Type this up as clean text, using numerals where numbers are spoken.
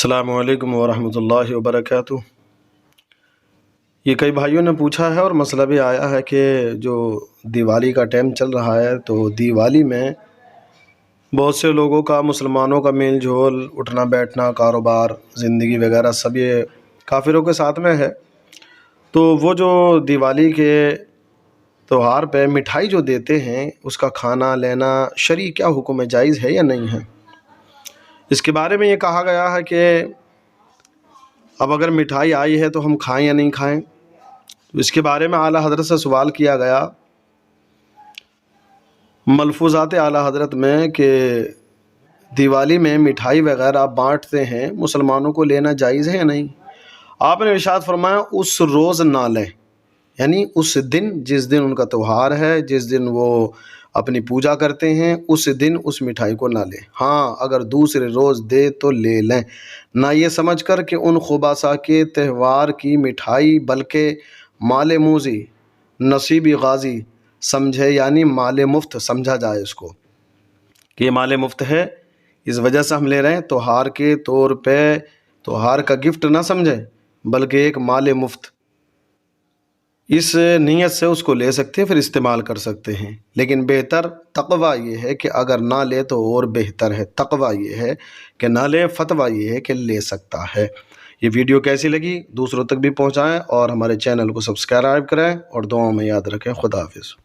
السلام علیکم ورحمۃ اللہ وبرکاتہ۔ یہ کئی بھائیوں نے پوچھا ہے اور مسئلہ بھی آیا ہے کہ جو دیوالی کا ٹائم چل رہا ہے تو دیوالی میں بہت سے لوگوں کا، مسلمانوں کا میل جول، اٹھنا بیٹھنا، کاروبار، زندگی وغیرہ سب یہ کافروں کے ساتھ میں ہے۔ تو وہ جو دیوالی کے تہوار پہ مٹھائی جو دیتے ہیں اس کا کھانا لینا شرعی کیا حکم ہے، جائز ہے یا نہیں ہے؟ اس کے بارے میں یہ کہا گیا ہے کہ اب اگر مٹھائی آئی ہے تو ہم کھائیں یا نہیں کھائیں۔ اس کے بارے میں اعلیٰ حضرت سے سوال کیا گیا ملفوظات اعلیٰ حضرت میں کہ دیوالی میں مٹھائی وغیرہ بانٹتے ہیں، مسلمانوں کو لینا جائز ہے یا نہیں؟ آپ نے ارشاد فرمایا اس روز نہ لیں، یعنی اس دن، جس دن ان کا تہوار ہے، جس دن وہ اپنی پوجا کرتے ہیں، اس دن اس مٹھائی کو نہ لیں۔ ہاں اگر دوسرے روز دے تو لے لیں، نہ یہ سمجھ کر کہ ان خباثہ کے تہوار کی مٹھائی بلکہ مال موذی، نصیبی غازی سمجھے، یعنی مال مفت سمجھا جائے اس کو کہ یہ مال مفت ہے، اس وجہ سے ہم لے رہے ہیں، تہوار کے طور پہ تہوار کا گفٹ نہ سمجھیں بلکہ ایک مال مفت، اس نیت سے اس کو لے سکتے ہیں، پھر استعمال کر سکتے ہیں۔ لیکن بہتر تقویٰ یہ ہے کہ اگر نہ لے تو اور بہتر ہے، تقویٰ یہ ہے کہ نہ لے، فتویٰ یہ ہے کہ لے سکتا ہے۔ یہ ویڈیو کیسی لگی دوسروں تک بھی پہنچائیں اور ہمارے چینل کو سبسکرائب کریں اور دعاؤں میں یاد رکھیں۔ خدا حافظ۔